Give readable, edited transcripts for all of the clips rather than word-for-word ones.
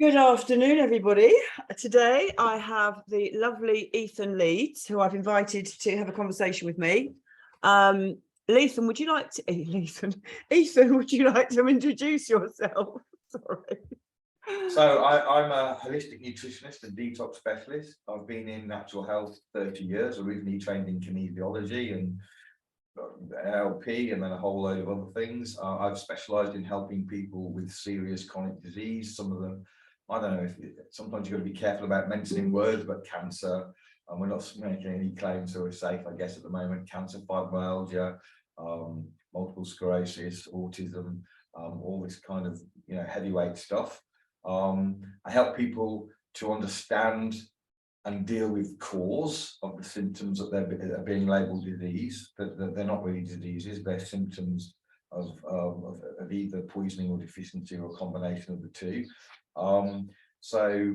Good afternoon, everybody. Today I have the lovely Ethan Leeds, who I've invited to have a conversation with me. Ethan, would you like to Ethan, would you like to introduce yourself? Sorry. So I'm a holistic nutritionist and detox specialist. I've been in natural health 30 years, originally trained in kinesiology and NLP and then a whole load of other things. I've specialised in helping people with serious chronic disease. Some of them, I don't know, sometimes you've got to be careful about mentioning words, but cancer, and we're not making any claims so we're safe, I guess, at the moment. Cancer, fibromyalgia, multiple sclerosis, autism, all this kind of, heavyweight stuff. I help people to understand and deal with cause of the symptoms that they're being labelled disease, that they're not really diseases, they're symptoms of either poisoning or deficiency or a combination of the two. I'm a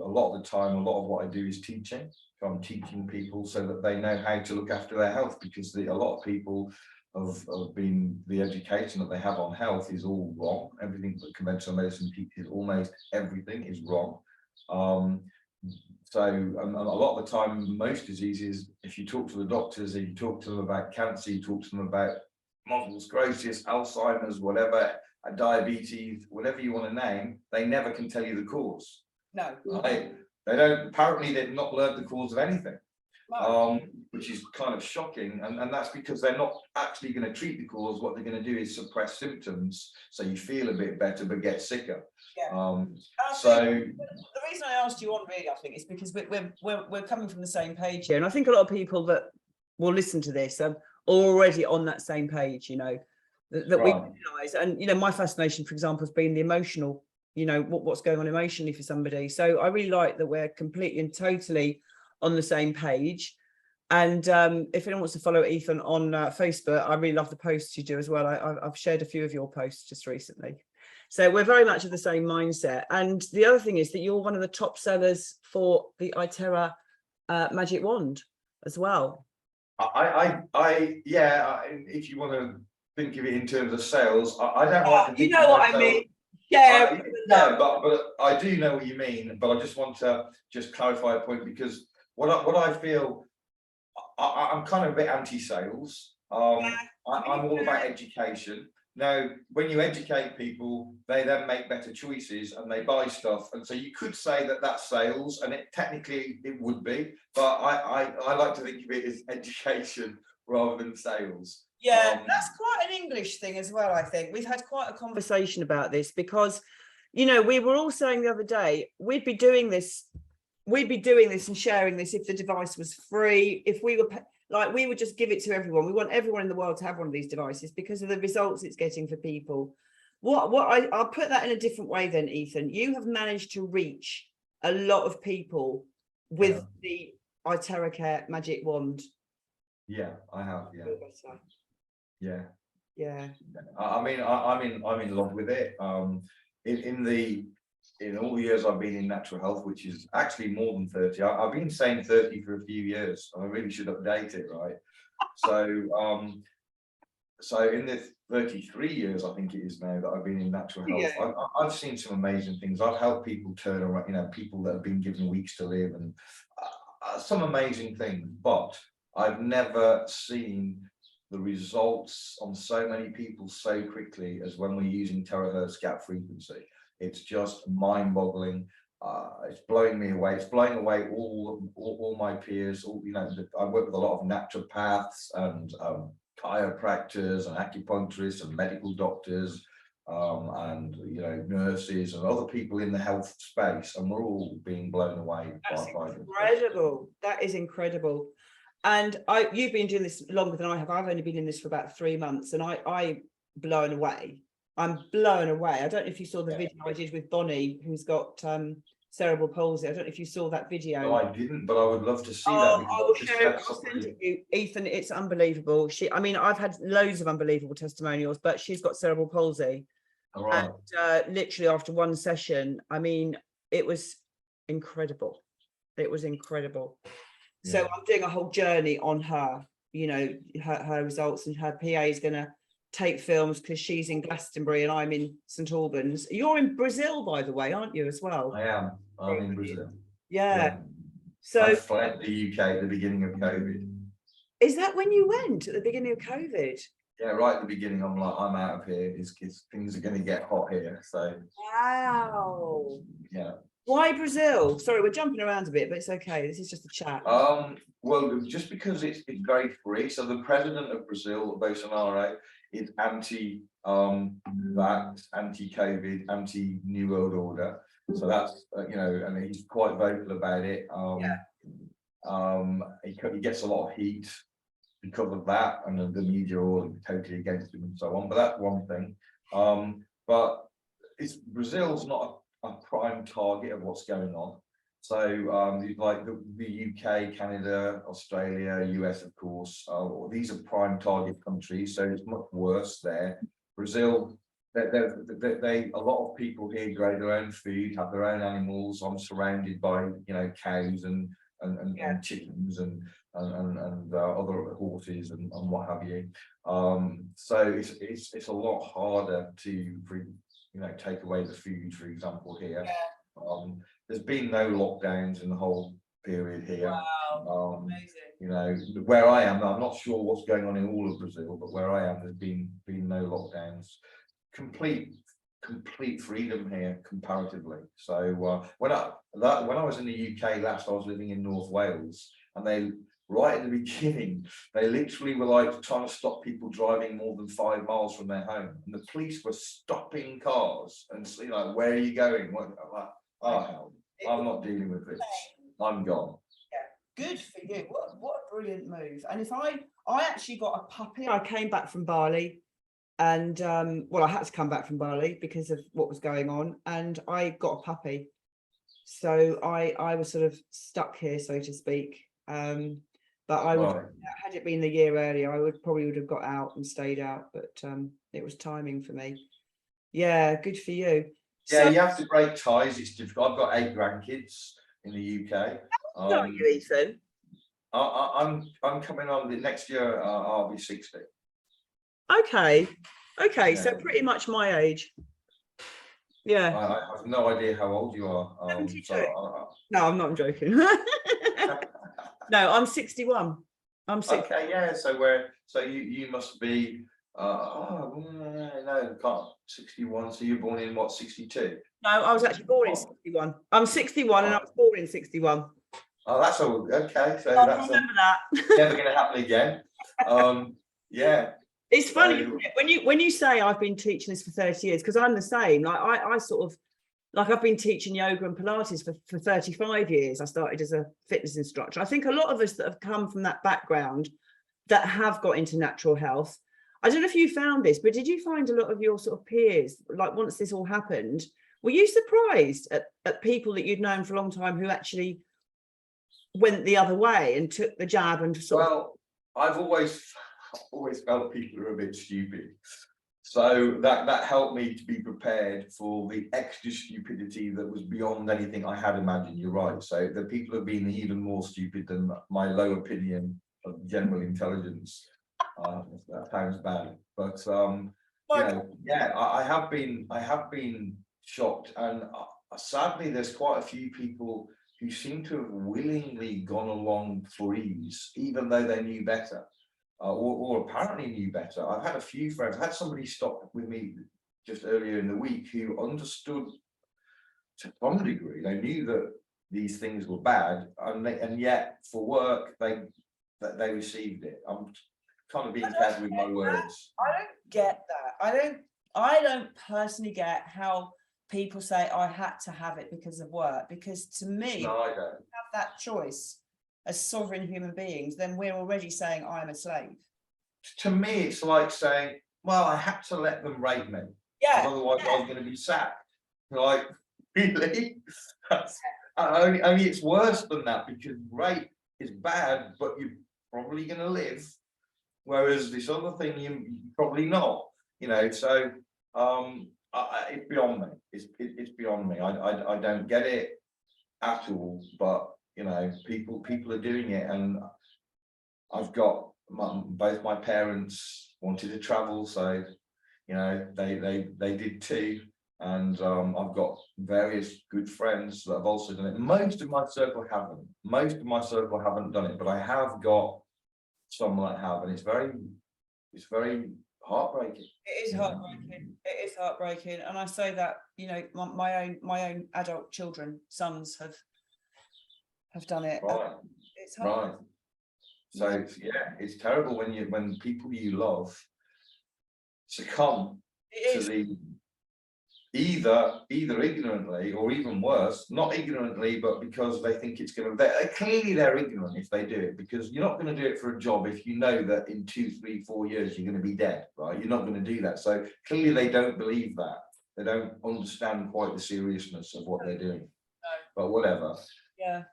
lot of the time, a lot of what I do is teaching. So I'm teaching people so that they know how to look after their health, because a lot of people have been, the education that they have on health is all wrong. Everything that conventional medicine teaches, almost everything, is wrong. So a lot of the time, most diseases, if you talk to the doctors, if you talk to them about cancer, you talk to them about multiple sclerosis, Alzheimer's, whatever, diabetes, whatever you want to name, they never can tell you the cause. No. They don't, apparently they've not learned the cause of anything. No. Which is kind of shocking, and that's because they're not actually going to treat the cause. What they're going to do is suppress symptoms so you feel a bit better but get sicker. Yeah. So the reason I asked you on, really, I think, is because we're coming from the same page here, and I think a lot of people that will listen to this are already on that same page, that we realise. And my fascination, for example, has been the emotional, what's going on emotionally for somebody. So I really like that we're completely and totally on the same page. And if anyone wants to follow Ethan on Facebook, I really love the posts you do as well. I've shared a few of your posts just recently. So we're very much of the same mindset. And the other thing is that you're one of the top sellers for the iTerra magic wand as well. If you want to think of it in terms of sales, I don't like to think you know what I mean. Yeah, but I do know what you mean. But I just want to clarify a point, because what I feel, I'm kind of a bit anti-sales. I'm all about education. Now, when you educate people, they then make better choices and they buy stuff. And so you could say that that's sales, and technically it would be, but I like to think of it as education rather than sales. Yeah, that's quite an English thing as well, I think. We've had quite a conversation about this because, we were all saying the other day, we'd be doing this and sharing this if the device was free, if we were we would just give it to everyone. We want everyone in the world to have one of these devices because of the results it's getting for people. I'll put that in a different way then, Ethan. You have managed to reach a lot of people with the iTerra Care magic wand. Yeah, I have. Yeah. I'm in love with it. In all the years I've been in natural health, which is actually more than 30, I've been saying 30 for a few years. I really should update it, right? So in the 33 years, I think it is now, that I've been in natural health, I've seen some amazing things. I've helped people turn around, people that have been given weeks to live, and some amazing things. But I've never seen the results on so many people so quickly as when we're using terahertz gap frequency. It's just mind-boggling. It's blowing me away. It's blowing away all my peers. I work with a lot of naturopaths and chiropractors and acupuncturists and medical doctors, and nurses and other people in the health space, and we're all being blown away. That's incredible. That is incredible. And you've been doing this longer than I have. I've only been in this for about 3 months, and I'm blown away. I'm blown away. I don't know if you saw the video I did with Bonnie, who's got cerebral palsy. I don't know if you saw that video. No, I didn't, but I would love to see that. I will share it. I'll send it to you, Ethan. It's unbelievable. I've had loads of unbelievable testimonials, but she's got cerebral palsy. All right. And literally after one session, it was incredible. It was incredible. Yeah. So I'm doing a whole journey on her, her results, and her PA is going to take films because she's in Glastonbury and I'm in St Albans. You're in Brazil, by the way, aren't you, as well? I am. I'm in Brazil. Yeah. So I fled the UK at the beginning of COVID. is that when you went at the beginning of COVID? Yeah, right at the beginning, I'm like, I'm out of here. Things are going to get hot here. So, Wow. yeah. Why Brazil? Sorry, we're jumping around a bit, but it's okay. This is just a chat. Well, just because it's very free. So the president of Brazil, Bolsonaro, is anti vax, anti-COVID, anti-New World Order. So that's and he's quite vocal about it. He gets a lot of heat because of that, and the media are all totally against him and so on. But that's one thing. But Brazil's not a prime target of what's going on. So like the UK, Canada, Australia, US, of course, these are prime target countries. So it's much worse there. Brazil, a lot of people here grow their own food, have their own animals. I'm surrounded by cows and chickens and other horses and what have you. So it's a lot harder to take away the food, for example, here. There's been no lockdowns in the whole period here. Wow. Amazing. Where I am, I'm not sure what's going on in all of Brazil, but where I am, there's been no lockdowns. Complete freedom here comparatively. So when I was in the UK last, I was living in North Wales, and they right at the beginning, they literally were like trying to stop people driving more than 5 miles from their home, and the police were stopping cars and where are you going? I'm like, oh hell, I'm not dealing with this. I'm gone. Yeah, good for you. What a brilliant move. And if I actually got a puppy, I came back from Bali. And well, I had to come back from Bali because of what was going on, and I got a puppy, so I was sort of stuck here, so to speak. But I would, had it been the year earlier, I would have got out and stayed out, but it was timing for me. Yeah, good for you. Yeah, so, you have to break ties. It's difficult. I've got 8 grandkids in the UK. How old are you, Ethan? I'm coming on the next year. I'll be 60. Okay, yeah. So pretty much my age. Yeah. I have no idea how old you are. 72. No, I'm not joking. No, I'm 61. I'm 60. Okay, yeah. So you must be no, can't 61. So you're born in what, 62? No, I was actually born in 61. I'm 61 and I was born in 61. Oh, that's all okay. So I'll that's remember that. Never going to happen again. Yeah. It's funny, isn't it? When you say I've been teaching this for 30 years, because I'm the same. Like I sort of, like I've been teaching yoga and Pilates for 35 years. I started as a fitness instructor. I think a lot of us that have come from that background that have got into natural health, I don't know if you found this, but did you find a lot of your sort of peers, like once this all happened, were you surprised at people that you'd known for a long time who actually went the other way and took the jab and sort of... I've always felt people are a bit stupid, so that helped me to be prepared for the extra stupidity that was beyond anything I had imagined. You're right. So the people have been even more stupid than my low opinion of general intelligence. That sounds bad, but yeah, I have been shocked, and sadly there's quite a few people who seem to have willingly gone along for ease, even though they knew better. Or apparently knew better. I've had a few friends. I had somebody stop with me just earlier in the week who understood to some degree. They knew that these things were bad, and yet for work they received it. I'm kind of being careful with my words. I don't get that. I don't personally get how people say I had to have it because of work. Because to me, no, I don't have that choice. As sovereign human beings, then we're already saying I'm a slave. To me, it's like saying, well, I had to let them rape me. Yeah. Otherwise I was going to be sacked. Like, really? Only it's worse than that, because rape is bad, but you're probably going to live. Whereas this other thing, you're probably not. So it's beyond me. It's beyond me. I don't get it at all, but people are doing it, and I've got both my parents wanted to travel, so they did too. And I've got various good friends that have also done it. Most of my circle haven't. Most of my circle haven't done it, but I have got some that have, and it's very heartbreaking. It is heartbreaking. It is heartbreaking, and I say that, you know, my own adult children, sons have done it. Right. It's hard. Right. So yeah, it's terrible when people you love succumb to the either ignorantly, or even worse, not ignorantly, but because they think it's going to, clearly they're ignorant if they do it, because you're not going to do it for a job if you know that in 2, 3, 4 years you're going to be dead, right? You're not going to do that. So clearly they don't believe that. They don't understand quite the seriousness of what they're doing. No. But whatever. Yeah.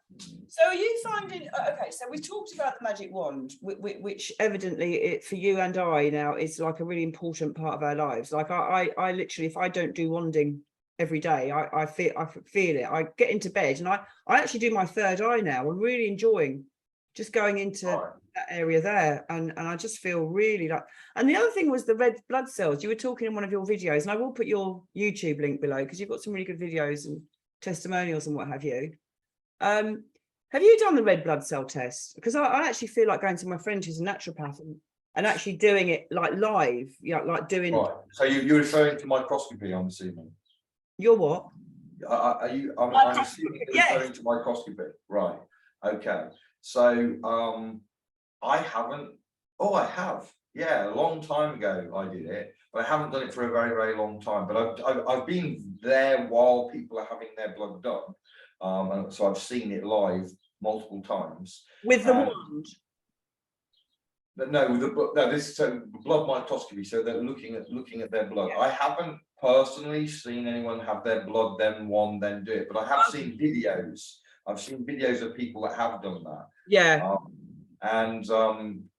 So are you finding, okay, so we talked about the magic wand, which evidently for you and I now is like a really important part of our lives. Like I literally, if I don't do wanding every day, I feel it. I get into bed and I actually do my third eye now. I'm really enjoying just going into that area there, and I just feel really like. And the other thing was the red blood cells. You were talking in one of your videos, and I will put your YouTube link below because you've got some really good videos and testimonials and what have you. Have you done the red blood cell test? Because I actually feel like going to my friend who's a naturopath and actually doing it like live, like doing. Right. So you're referring to microscopy, I'm assuming. You're what? Are you? I'm assuming you're referring to microscopy, right? Okay. So I haven't. Oh, I have. Yeah, a long time ago I did it, but I haven't done it for a very, very long time. But I've been there while people are having their blood done. And so I've seen it live multiple times. With the wand? No, this is blood microscopy. So they're looking at their blood. Yeah. I haven't personally seen anyone have their blood then wand then do it, but I have seen videos. I've seen videos of people that have done that. Yeah.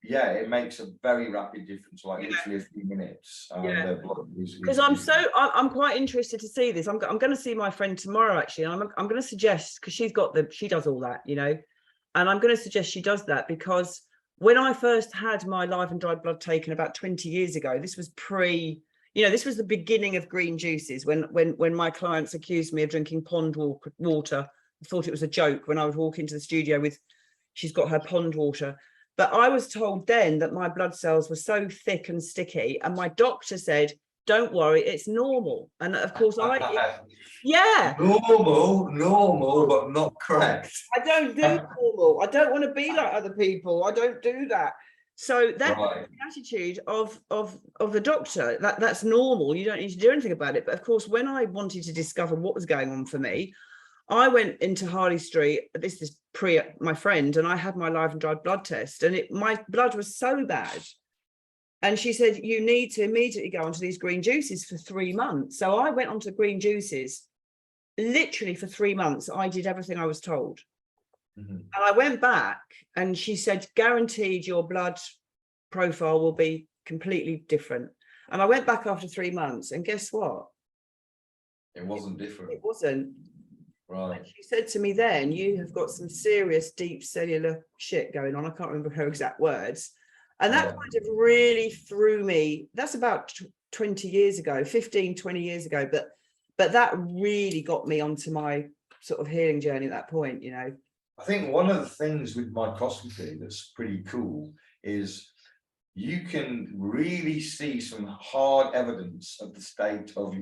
Yeah, it makes a very rapid difference, like literally a few minutes. Yeah. Because I'm quite interested to see this. I'm going to see my friend tomorrow actually, and I'm going to suggest, because she does all that, you know, and I'm going to suggest she does that, because when I first had my live and dried blood taken about 20 years ago, this was this was the beginning of green juices, when my clients accused me of drinking pond water. I thought it was a joke when I would walk into the studio with, she's got her pond water. But I was told then that my blood cells were so thick and sticky, and my doctor said, don't worry, it's normal. And of course normal, but not correct. I don't do normal. I don't want to be like other people. I don't do that. So that's the attitude of the doctor. That's normal. You don't need to do anything about it. But of course, when I wanted to discover what was going on for me, I went into Harley Street. This is pre my friend, and I had my live and dried blood test, and my blood was so bad. And she said, you need to immediately go onto these green juices for 3 months. So I went onto green juices. Literally for 3 months, I did everything I was told. Mm-hmm. And I went back, and she said, guaranteed your blood profile will be completely different. And I went back after 3 months, and guess what? It wasn't different. It wasn't. Right. And she said to me then, you have got some serious deep cellular shit going on. I can't remember her exact words. And that kind of really threw me. That's about 20 years ago, 15, 20 years ago. But that really got me onto my sort of healing journey at that point, you know. I think one of the things with microscopy that's pretty cool is you can really see some hard evidence of the state of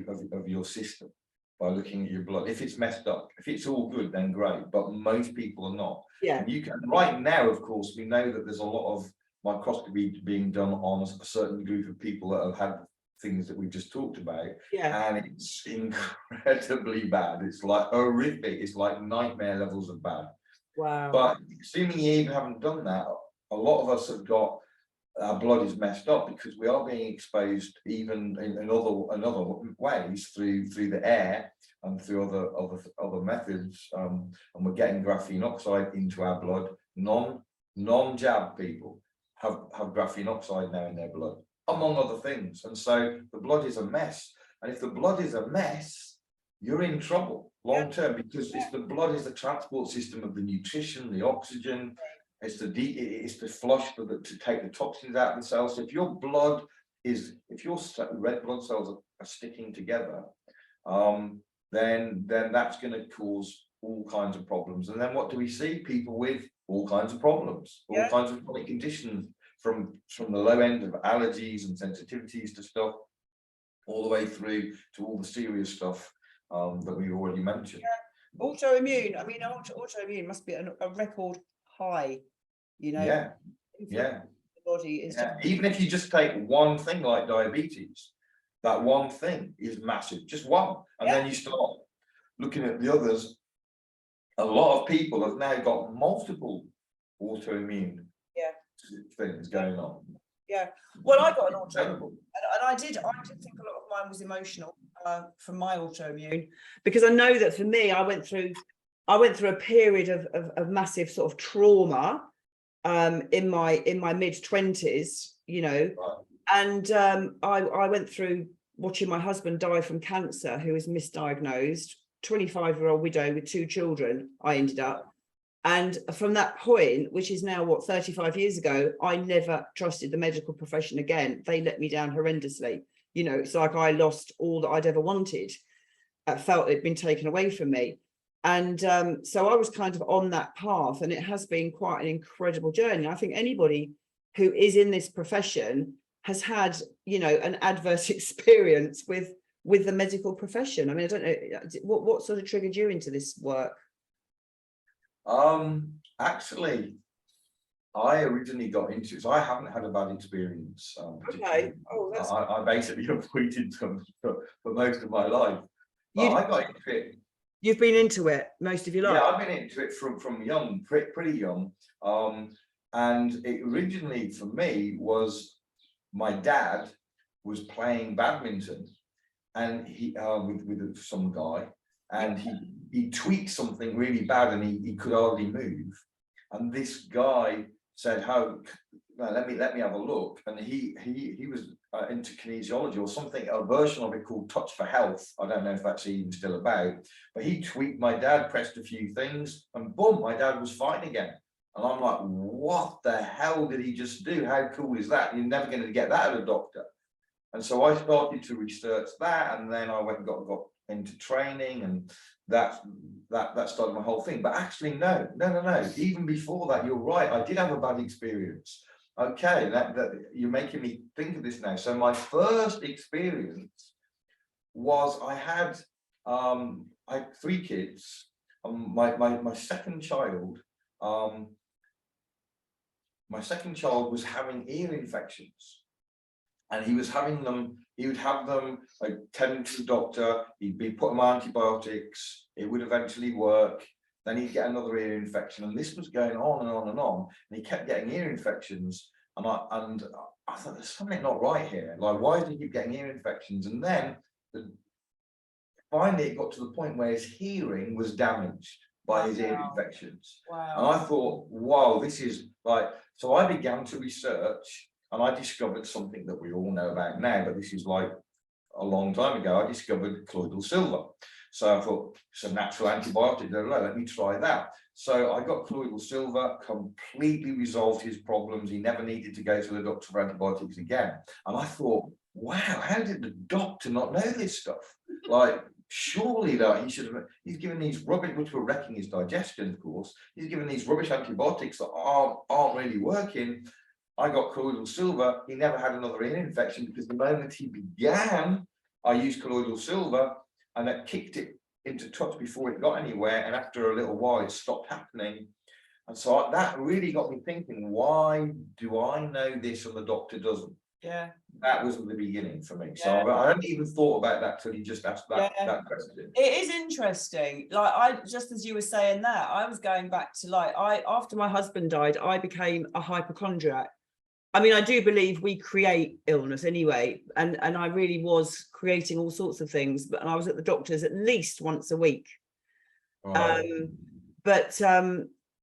your system by looking at your blood. If it's messed up, if it's all good, then great. But most people are not. Yeah. And you can, right now, of course, we know that there's a lot of microscopy being done on a certain group of people that have had things that we've just talked about. Yeah. And it's incredibly bad. It's like horrific. It's like nightmare levels of bad. Wow. But assuming you even haven't done that, a lot of us have got, our blood is messed up because we are being exposed even in other ways through the air and through other methods, and we're getting graphene oxide into our blood. Non-jab people have graphene oxide now in their blood, among other things, and so the blood is a mess. And if the blood is a mess, you're in trouble long term, because the blood is the transport system of the nutrition, the oxygen, it's to flush, to take the toxins out of the cells. So if your blood is, if your red blood cells are sticking together, then that's going to cause all kinds of problems. And then what do we see? People with all kinds of problems, all kinds of chronic conditions, from the low end of allergies and sensitivities to stuff, all the way through to all the serious stuff that we already mentioned. Autoimmune, I mean, autoimmune must be a record high, you know. The body is Even if you just take one thing like diabetes, that one thing is massive, just one, and then you start looking at the others. A lot of people have now got multiple autoimmune things going on. Well, I got an autoimmune, and I did think a lot of mine was emotional from my autoimmune, because I know that for me, I went through a period of massive sort of trauma in my mid-20s, you know, and I went through watching my husband die from cancer, who was misdiagnosed, 25-year-old widow with 2 children, I ended up. And from that point, which is now, what, 35 years ago, I never trusted the medical profession again. They let me down horrendously. You know, it's like I lost all that I'd ever wanted. I felt it'd been taken away from me. And so I was kind of on that path, and it has been quite an incredible journey. I think anybody who is in this profession has had, you know, an adverse experience with the medical profession. I mean, I don't know, what sort of triggered you into this work? Actually, I originally got into it, so I haven't had a bad experience. Okay. Oh, that's... I basically avoided them for most of my life. But I got into it. You've been into it most of your life? Yeah, I've been into it from young, pretty young. And it originally for me was, my dad was playing badminton, and he with some guy, and he tweaked something really bad, and he could hardly move. And this guy said, "How? Let me have a look." And he was into kinesiology or something, a version of it called Touch for Health. I don't know if that's even still about, but he tweaked my dad, pressed a few things, and boom, my dad was fine again. And I'm like, what the hell did he just do? How cool is that? You're never going to get that out of a doctor. And so I started to research that, and then I went and got into training, and that started my whole thing. But actually, no. Even before that, you're right. I did have a bad experience. Okay, that you're making me think of this now. So my first experience was, I had 3 kids. My second child. My second child was having ear infections, and he was having them. He would have them, like, tend to the doctor. He'd be put him on antibiotics. It would eventually work. Then he'd get another ear infection, and this was going on and on and on. And he kept getting ear infections, and I thought, there's something not right here. Like, why does he keep getting ear infections? And then finally, it got to the point where his hearing was damaged by his ear infections. Wow. And I thought, wow, this is like, so I began to research, and I discovered something that we all know about now, but this is like a long time ago. I discovered colloidal silver. So I thought, it's a natural antibiotic, let me try that. So I got colloidal silver, completely resolved his problems. He never needed to go to the doctor for antibiotics again. And I thought, wow, how did the doctor not know this stuff? Like, surely that he should have, he's given these rubbish, which were wrecking his digestion, of course. He's given these rubbish antibiotics that aren't really working. I got colloidal silver. He never had another ear infection, because the moment he began, I used colloidal silver, and that kicked it into touch before it got anywhere. And after a little while, it stopped happening. And so that really got me thinking, why do I know this and the doctor doesn't? Yeah. That was the beginning for me. So I hadn't even thought about that till you just asked that question. It is interesting. Like, just as you were saying that, I was going back to, like, after my husband died, I became a hypochondriac. I mean, I do believe we create illness anyway, and I really was creating all sorts of things, but I was at the doctor's at least once a week. Right.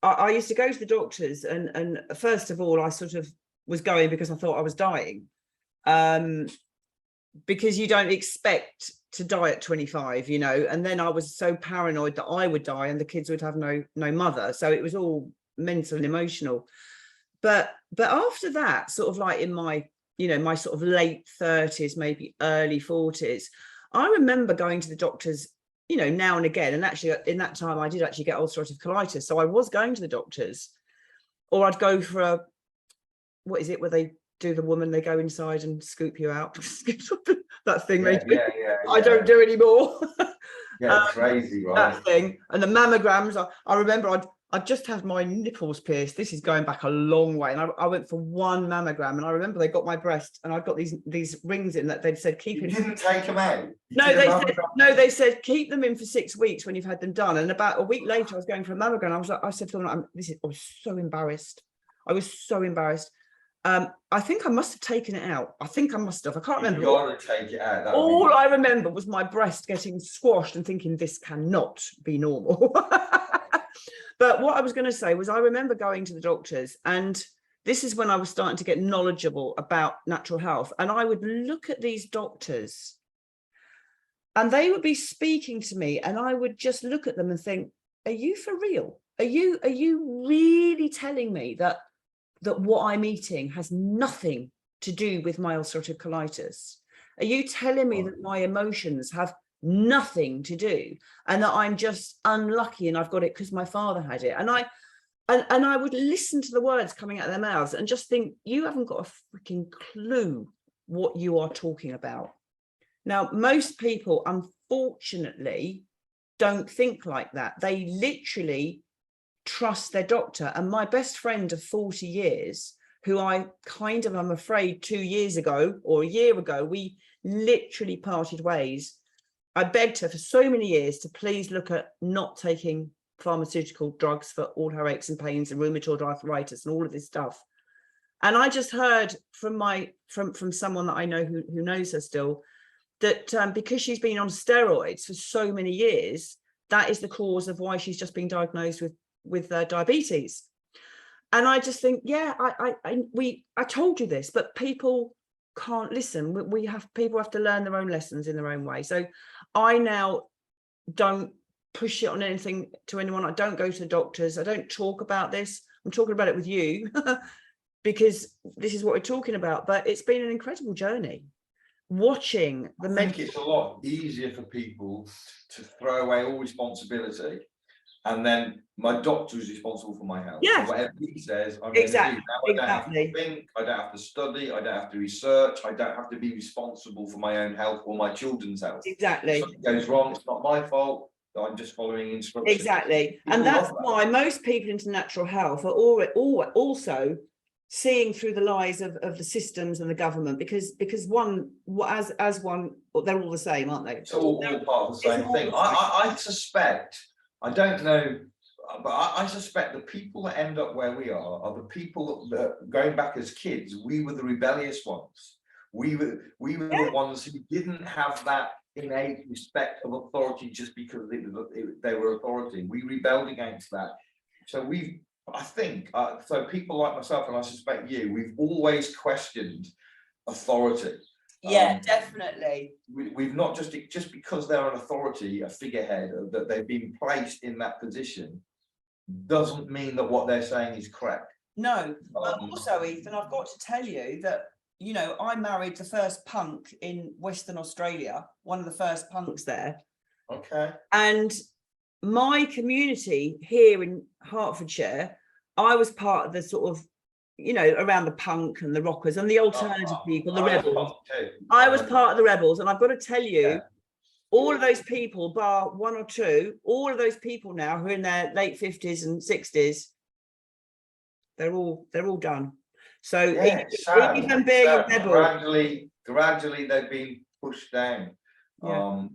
I used to go to the doctors, and first of all, I sort of was going because I thought I was dying, because you don't expect to die at 25, you know. And then I was so paranoid that I would die and the kids would have no mother, so it was all mental and emotional. But after that, sort of like in my, my sort of late 30s, maybe early 40s, I remember going to the doctors, now and again. And actually in that time, I did actually get ulcerative colitis. So I was going to the doctors, or I'd go for what is it, where they do the woman, they go inside and scoop you out. That thing they do. I don't do anymore. Yeah, crazy, right? That thing. And the mammograms, I remember I'd just had my nipples pierced. This is going back a long way. And I went for one mammogram, and I remember they got my breast, and I've got these rings in that they'd said keep in. You didn't take them out? They said keep them in for 6 weeks when you've had them done. And about a week later, I was going for a mammogram. I said to them, I was so embarrassed. I was so embarrassed. I think I must have taken it out. I think I must have. I can't remember. You got to take it out. All I remember was my breast getting squashed and thinking this cannot be normal. But what I was going to say was I remember going to the doctors, and this is when I was starting to get knowledgeable about natural health. And I would look at these doctors and they would be speaking to me, and I would just look at them and think, are you for real? Are you really telling me that what I'm eating has nothing to do with my ulcerative colitis? Are you telling me that my emotions have nothing to do, and that I'm just unlucky and I've got it because my father had it? And I would listen to the words coming out of their mouths and just think, you haven't got a freaking clue what you are talking about. Now, most people, unfortunately, don't think like that. They literally trust their doctor. And my best friend of 40 years, who I kind of, I'm afraid, 2 years ago or a year ago, we literally parted ways. I begged her for so many years to please look at not taking pharmaceutical drugs for all her aches and pains and rheumatoid arthritis and all of this stuff. And I just heard from someone that I know who knows her still, that because she's been on steroids for so many years, that is the cause of why she's just been diagnosed with diabetes. And I just think, yeah, I told you this, but people can't listen. People have to learn their own lessons in their own way. So I now don't push it on anything to anyone. I don't go to the doctors. I don't talk about this. I'm talking about it with you because this is what we're talking about. But it's been an incredible journey. Watching the I think it's a lot easier for people to throw away all responsibility, and then my doctor is responsible for my health. Yeah. So whatever he says, I'm exactly. going to do. Now I don't have to think, I don't have to study, I don't have to research, I don't have to be responsible for my own health or my children's health. Exactly. If something goes wrong, it's not my fault. I'm just following instructions. Exactly. And that's why most people into natural health are also seeing through the lies of the systems and the government, because one, as one, they're all the same, aren't they? It's all part of the same thing. I suspect, I don't know, but I suspect the people that end up where we are the people that, going back as kids, we were the rebellious ones. We were the ones who didn't have that innate respect of authority just because they were authority. We rebelled against that. So I think so people like myself, and I suspect you, we've always questioned authority. Yeah, definitely. We've not just because they're an authority, a figurehead, that they've been placed in that position, doesn't mean that what they're saying is correct. No, but also, Ethan, I've got to tell you that, I married the first punk in Western Australia, one of the first punks there. Okay. And my community here in Hertfordshire, I was part of the sort of, around the punk and the rockers and the alternative people, the rebels. I was part of the rebels, and I've got to tell you, all of those people, bar one or two, all of those people now who are in their late 50s and 60s, they're all done. So even being a rebel, gradually they've been pushed down. So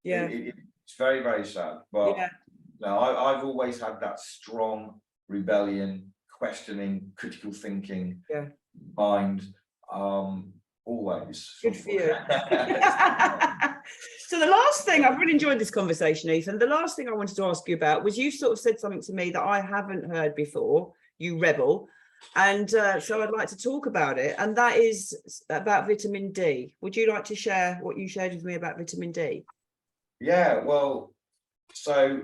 it's very, very sad. But no, I've always had that strong rebellion, questioning, critical thinking mind. Always. Good for you. So the last thing, I've really enjoyed this conversation, Ethan. The last thing I wanted to ask you about was, you sort of said something to me that I haven't heard before, you rebel. And so I'd like to talk about it. And that is about vitamin D. Would you like to share what you shared with me about vitamin D? Yeah, well, so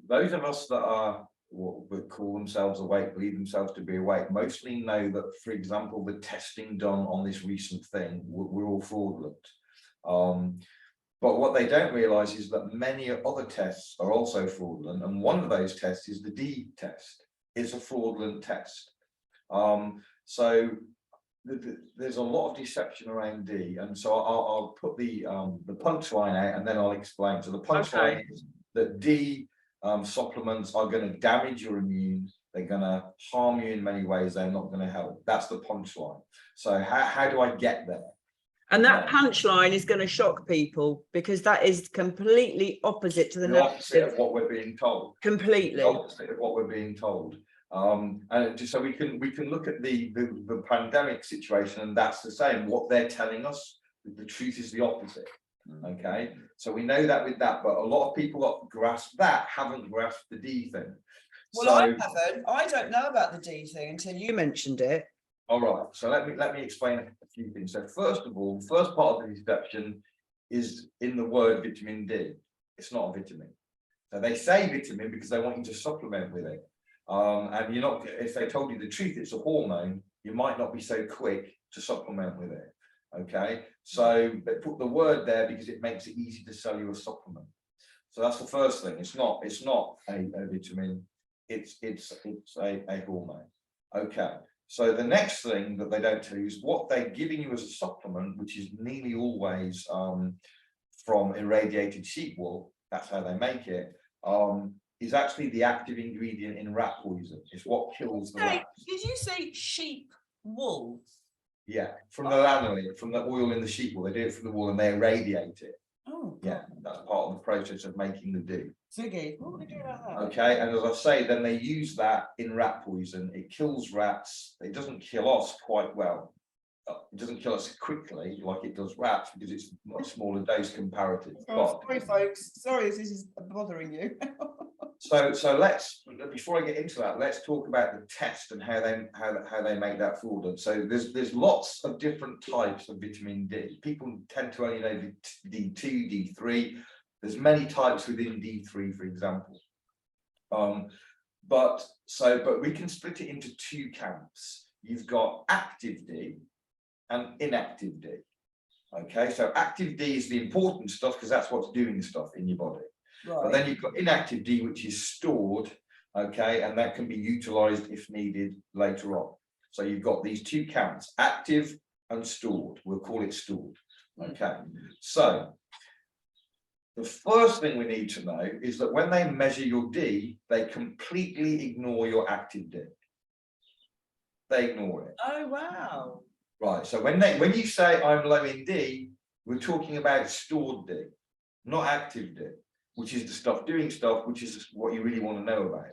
those of us that are what would call themselves awake, believe themselves to be awake, mostly know that, for example, the testing done on this recent thing were all fraudulent. But what they don't realize is that many other tests are also fraudulent, and one of those tests is the D test. It's a fraudulent test. So there's a lot of deception around D, and so I'll put the punchline out, and then I'll explain. So the punchline is that D supplements are going to damage your immune. They're going to harm you in many ways. They're not going to help. That's the punchline. So how do I get there? And that punchline is going to shock people, because that is completely opposite to the opposite of what we're being told. Completely. The opposite of what we're being told. And just so we can look at the pandemic situation, and that's the same. What they're telling us, the truth is the opposite. Okay, so we know that with that, but a lot of people that grasp that haven't grasped the D thing. Well, I haven't. I don't know about the D thing until you mentioned it. All right, so let me explain a few things. So first of all, the first part of the deception is in the word vitamin D. It's not a vitamin. So they say vitamin because they want you to supplement with it. And you're not, if they told you the truth, it's a hormone, you might not be so quick to supplement with it. Okay, so they put the word there because it makes it easy to sell you a supplement. So that's the first thing. It's not a vitamin, it's a hormone. Okay. So the next thing that they don't tell you is what they're giving you as a supplement, which is nearly always from irradiated sheep wool. That's how they make it. Is actually the active ingredient in rat poison. It's what kills the rats. Did you say sheep wool? Yeah, from the lanolin, from the oil in the sheep wool. They do it from the wool and they irradiate it. Oh, yeah, that's part of the process of making the do. Ziggy, what would we do about that? Okay, and as I say, then they use that in rat poison. It kills rats. It doesn't kill us quite well. It doesn't kill us quickly like it does rats because it's a much smaller dose comparative. Oh, sorry, folks. Sorry if this is bothering you. So let's, before I get into that, let's talk about the test and how they make that fraudulent. So there's lots of different types of vitamin D. People tend to only know D2, D3. There's many types within D3, for example. But we can split it into two camps. You've got active D and inactive D. Okay, so active D is the important stuff because that's what's doing stuff in your body. Right. But then you've got inactive D, which is stored, okay, and that can be utilized if needed later on. So you've got these two camps, active and stored. We'll call it stored. Okay, so the first thing we need to know is that when they measure your D, they completely ignore your active D. They ignore it. Oh, wow. Right, so when you say I'm low in D, we're talking about stored D, not active D, which is the stuff doing stuff, which is what you really want to know about.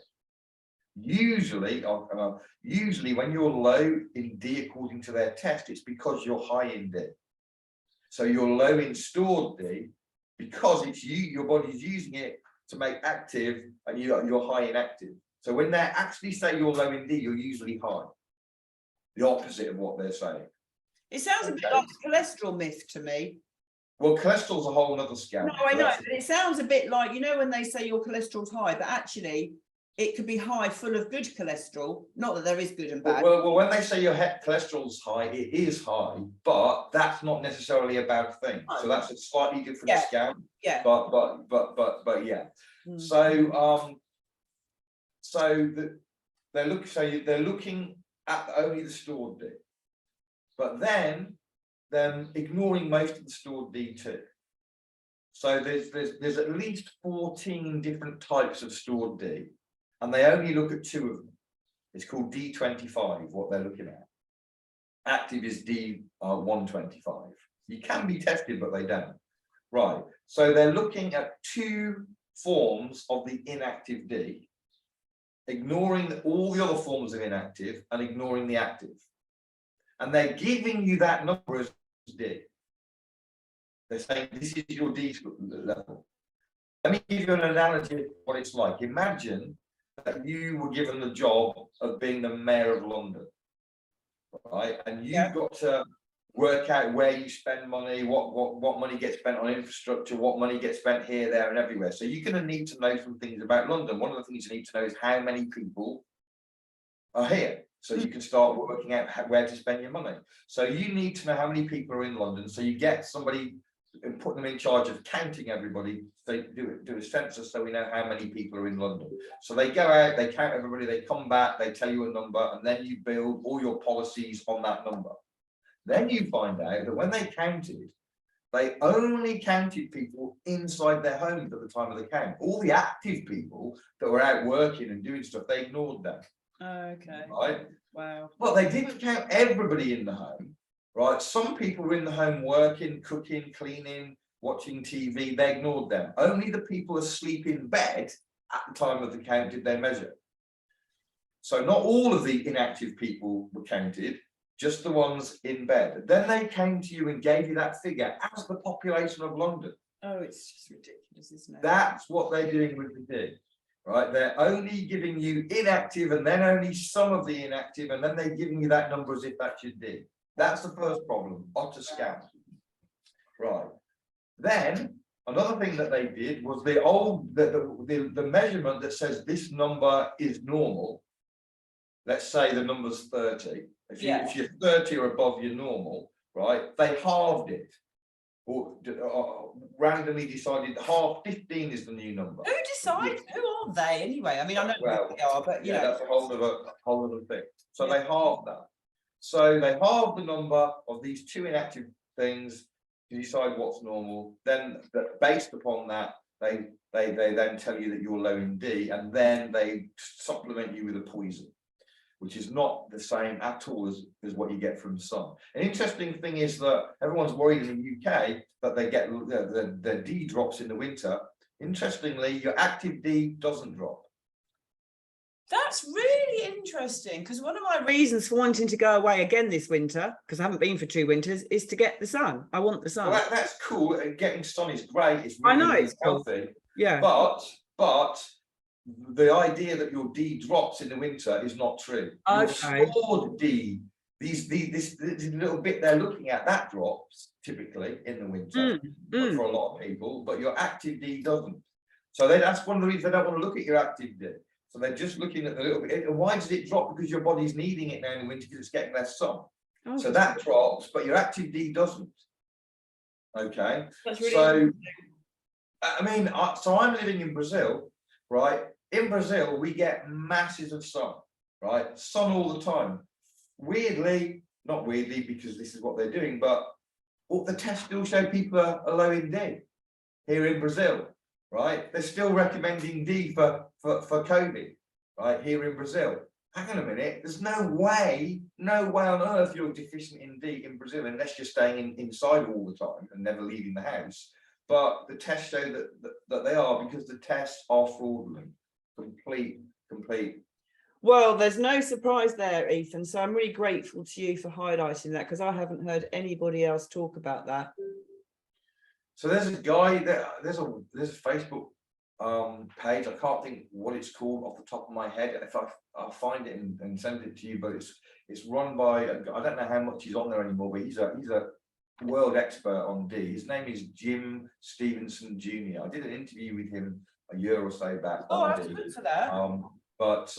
Usually when you're low in D according to their test, it's because you're high in D. So you're low in stored D because it's your body's using it to make active, and you're high in active. So when they actually say you're low in D, you're usually high. The opposite of what they're saying. It sounds a bit like a cholesterol myth to me. Well, cholesterol's a whole other scam. No, I know, but it sounds a bit like, you know, when they say your cholesterol's high, but actually it could be high, full of good cholesterol. Not that there is good and bad. Well, when they say your cholesterol's high, it is high, but that's not necessarily a bad thing. Oh. So that's a slightly different scam. Yeah. But yeah. Mm. They're looking at only the stored D, but then ignoring most of the stored D too. So there's at least 14 different types of stored D, and they only look at 2 of them. It's called D25, what they're looking at. Active is D125. You can be tested, but they don't. Right, so they're looking at 2 forms of the inactive D, ignoring all the other forms of inactive and ignoring the active. And they're giving you that number as D. They're saying this is your D level. Let me give you an analogy of what it's like. Imagine that you were given the job of being the mayor of London, right? And you've got to work out where you spend money, what money gets spent on infrastructure, what money gets spent here, there, and everywhere. So you're going to need to know some things about London. One of the things you need to know is how many people are here, so you can start working out where to spend your money. So you need to know how many people are in London, so you get somebody and put them in charge of counting everybody. They do a census, so we know how many people are in London. So they go out, they count everybody, they come back, they tell you a number, and then you build all your policies on that number. Then you find out that when they counted, they only counted people inside their homes at the time of the count. All the active people that were out working and doing stuff, they ignored them. Okay. Right. Wow. Well, they didn't count everybody in the home, right? Some people were in the home working, cooking, cleaning, watching TV. They ignored them. Only the people asleep in bed at the time of the count did they measure. So not all of the inactive people were counted, just the ones in bed. Then they came to you and gave you that figure as the population of London. Oh, it's just ridiculous, isn't it? That's what they're doing with the D. Right, they're only giving you inactive and then only some of the inactive, and then they're giving you that number as if that's your D. That's the first problem, utter scam. Right. Then another thing that they did was the measurement that says this number is normal. Let's say the number's 30. If you're 30 or above your normal, right? They halved it. Or randomly decided half 15 is the new number. Who decides? Who are they anyway? I mean, I know who they are, but you know, that's a whole other thing. So they halved that. So they halved the number of these two inactive things to decide what's normal. Then, based upon that, they then tell you that you're low in D, and then they supplement you with a poison, which is not the same at all as what you get from the sun. An interesting thing is that everyone's worried in the UK that they get the D drops in the winter. Interestingly, your active D doesn't drop. that's really interesting, because one of my reasons for wanting to go away again this winter, because I haven't been for 2 winters, is to get the sun. I want the sun. Well, that's cool. Getting sun is great. It's really, I know it's healthy. Cool. Yeah. But the idea that your D drops in the winter is not true. Okay. Your stored D, this little bit they're looking at, that drops typically in the winter for a lot of people, but your active D doesn't. So that's one of the reasons they don't want to look at your active D. So they're just looking at the little bit. And why does it drop? Because your body's needing it now in the winter because it's getting less sun. Oh, so that drops, but your active D doesn't. Okay. That's really interesting. I mean, so I'm living in Brazil, right? In Brazil, we get masses of sun, right? Sun all the time. Weirdly, not weirdly, because this is what they're doing, but the tests still show people are low in D here in Brazil, right? They're still recommending D for COVID, right? Here in Brazil. Hang on a minute, there's no way on earth you're deficient in D in Brazil unless you're staying inside all the time and never leaving the house. But the tests show that they are, because the tests are fraudulent. Complete. Well, there's no surprise there, Ethan. So I'm really grateful to you for highlighting that, because I haven't heard anybody else talk about that. So there's a guy there's a Facebook page. I can't think what it's called off the top of my head. If I'll find it and send it to you, but it's run by, I don't know how much he's on there anymore, but he's a world expert on D. His name is Jim Stevenson Jr. I did an interview with him a year or so back. Oh, I was good for that. But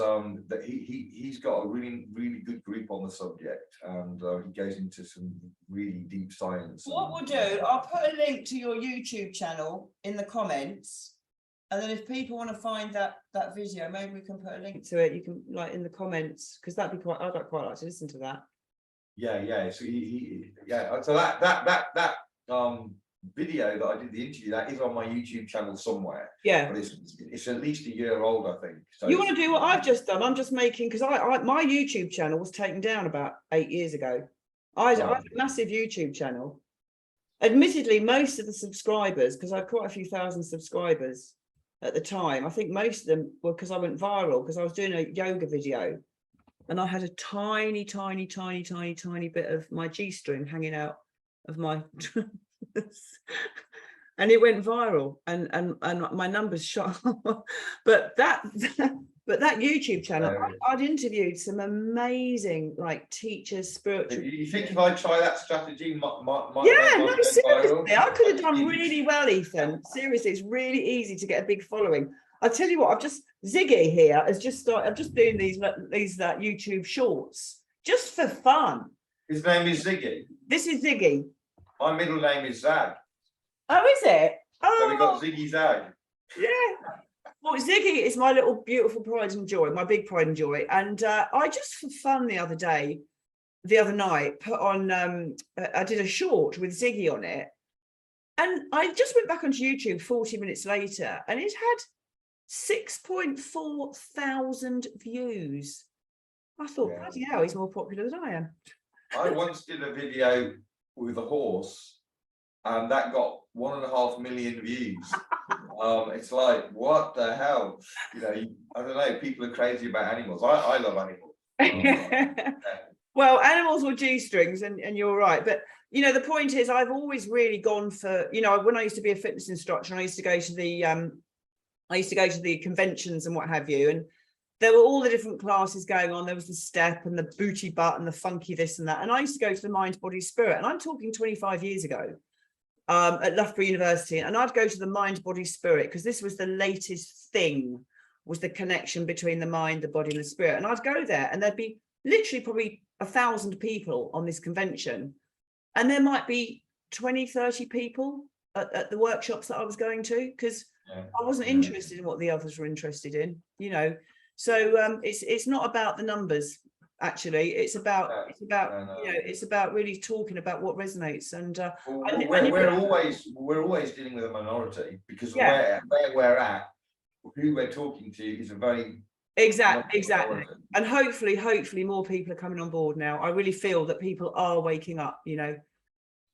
he's got a really good group on the subject, and he goes into some really deep science. What we'll do, I'll put a link to your YouTube channel in the comments, and then if people want to find that video, maybe we can put a link to it. You can, like, in the comments, because that'd be quite. I'd quite like to listen to that. Yeah. So so that video that I did the interview, that is on my YouTube channel somewhere. Yeah, but it's at least a year old, I think. So you want to do what I've just done? I'm just making, because my YouTube channel was taken down about 8 years ago. I have a massive YouTube channel. Admittedly, most of the subscribers, because I had quite a few thousand subscribers at the time, I think most of them were because I went viral, because I was doing a yoga video and I had a tiny bit of my G-string hanging out of my and it went viral, and my numbers shot. But But that YouTube channel, So- I'd interviewed some amazing like teachers, spiritual. You think if I try that strategy, my Yeah, no, go viral? seriously, I could have done really well, Ethan. Seriously, it's really easy to get a big following. I'll tell you what, Ziggy here has just started. I'm just doing these YouTube shorts just for fun. His name is Ziggy. This is Ziggy. My middle name is Zag. Oh, is it? So we Oh, got Ziggy Zag. yeah. Well, Ziggy is my little beautiful pride and joy, my big pride and joy. And I just for fun the other night, put on, I did a short with Ziggy on it. And I just went back onto YouTube 40 minutes later and it had 6.4 thousand views. I thought, Yeah. bloody hell, he's more popular than I am. I once did a video with a horse and that got 1.5 million views. It's like, what the hell? You know, I don't know, people are crazy about animals. I love animals. Well, animals or G-strings, and you're right. But, you know, the point is I've always really gone for, you know, when I used to be a fitness instructor, and I used to go to the conventions and what have you. And there were all the different classes going on. There was the step and the booty butt and the funky this and that. And I used to go to the mind, body, spirit. And I'm talking 25 years ago. At Loughborough University, and I'd go to the mind, body, spirit, because this was the latest thing, was the connection between the mind, the body and the spirit. And I'd go there and there'd be literally probably 1,000 people on this convention. And there might be 20, 30 people at the workshops that I was going to, because I wasn't interested in what the others were interested in, you know. So it's not about the numbers. Actually, it's about you know, it's about really talking about what resonates. And we're always dealing with a minority, because where we're at, who we're talking to is a very exactly. And hopefully more people are coming on board now. I really feel that people are waking up, you know.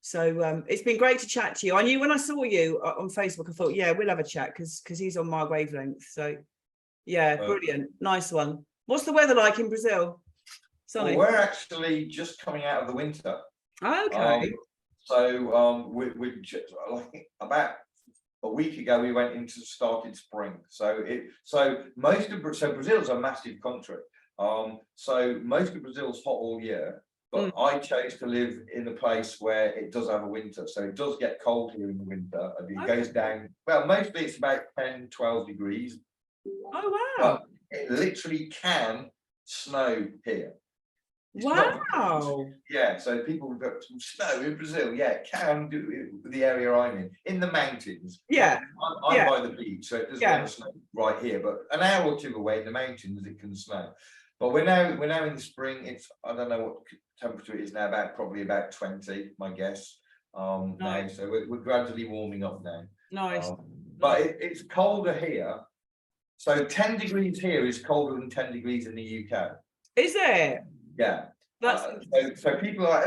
So it's been great to chat to you. I knew when I saw you on Facebook, I thought, yeah, we'll have a chat because he's on my wavelength. So yeah, brilliant, nice one. What's the weather like in Brazil? Well, we're actually just coming out of the winter. Okay. We're just, like, about a week ago we went into started spring. So Brazil's a massive country. So most of Brazil's hot all year, but I chose to live in a place where it does have a winter. So it does get cold here in the winter. And it goes down, well, mostly it's about 10, 12 degrees. Oh wow. But it literally can snow here. Wow. Yeah, so people have got some snow in Brazil. Yeah, it can do the area I'm in the mountains. Yeah, I'm by the beach, so it doesn't ever snow right here. But an hour or two away in the mountains, it can snow. But we're now in the spring. It's, I don't know what temperature it is now. Probably about 20, my guess. Now, so we're gradually warming up now. Nice. But it's colder here. So 10 degrees here is colder than 10 degrees in the UK. Is it? Yeah. That's so people are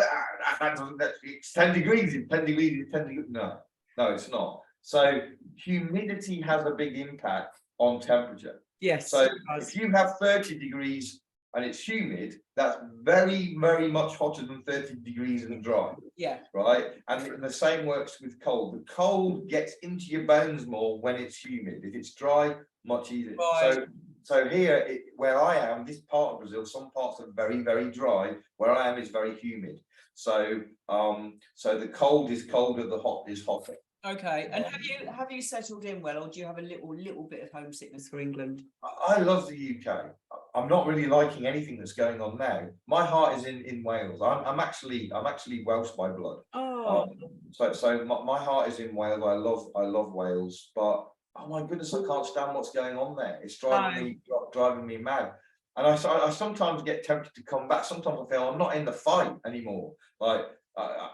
like, it's 10 degrees, it's 10 degrees, it's 10 degrees. No, it's not. So humidity has a big impact on temperature. Yes. So if you have 30 degrees and it's humid, that's very, very much hotter than 30 degrees and dry. Yeah. Right. And the same works with cold. The cold gets into your bones more when it's humid. If it's dry, much easier. Right. So here, where I am, this part of Brazil, some parts are very, very dry. Where I am is very humid. So the cold is colder, the hot is hotter. Okay. And have you settled in well, or do you have a little bit of homesickness for England? I love the UK. I'm not really liking anything that's going on now. My heart is in Wales. I'm actually Welsh by blood. Oh. So my heart is in Wales. I love Wales, but oh my goodness, I can't stand what's going on there. It's driving me mad. And I sometimes get tempted to come back. Sometimes I feel I'm not in the fight anymore. Like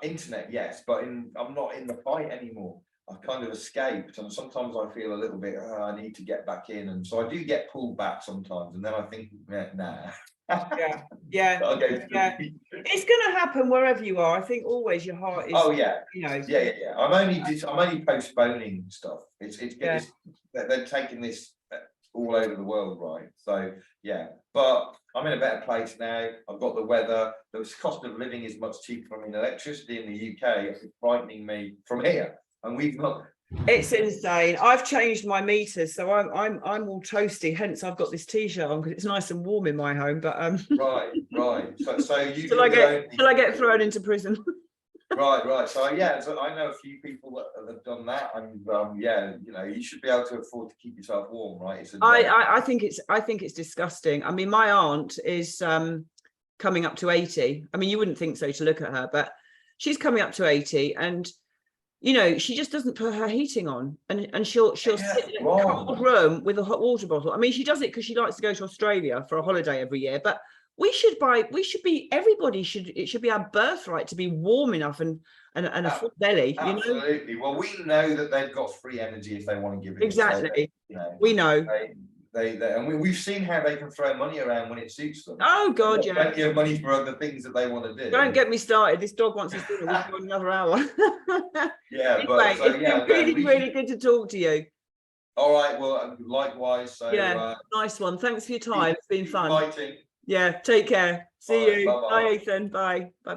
internet, yes, but I'm not in the fight anymore. I kind of escaped, and sometimes I feel a little bit, I need to get back in, and so I do get pulled back sometimes, and then I think, nah. Yeah. It's going to happen wherever you are. I think always your heart is. Oh yeah. You know. Yeah. I'm only postponing stuff. They're taking this all over the world, right? So yeah, but I'm in a better place now. I've got the weather. The cost of living is much cheaper. I mean, electricity in the UK is frightening me from here, and we've not. It's insane. I've changed my meters, so I'm all toasty. Hence, I've got this t-shirt on because it's nice and warm in my home. But right. So you till I get thrown into prison. Right. So yeah, so I know a few people that have done that, and yeah, you know, you should be able to afford to keep yourself warm, right? It's I think it's disgusting. I mean, my aunt is coming up to 80. I mean, you wouldn't think so to look at her, but she's coming up to 80, and you know, she just doesn't put her heating on, and she'll sit in a cold room with a hot water bottle. I mean, she does it because she likes to go to Australia for a holiday every year, but it should be our birthright to be warm enough and a full belly, you know. Absolutely. Well, we know that they've got free energy if they want to give it. Exactly. You know, we know. And we've seen how they can throw money around when it suits them. Oh God, yeah. Plenty of money for other things that they want to do. Don't get me started. This dog wants his dinner. We've got another hour. Yeah, anyway, but so, it's been really good to talk to you. All right. Well, likewise. So yeah, nice one. Thanks for your time. It's been fun. Fighting. Yeah, take care. See you. Bye-bye. Bye, Ethan. Bye. Bye.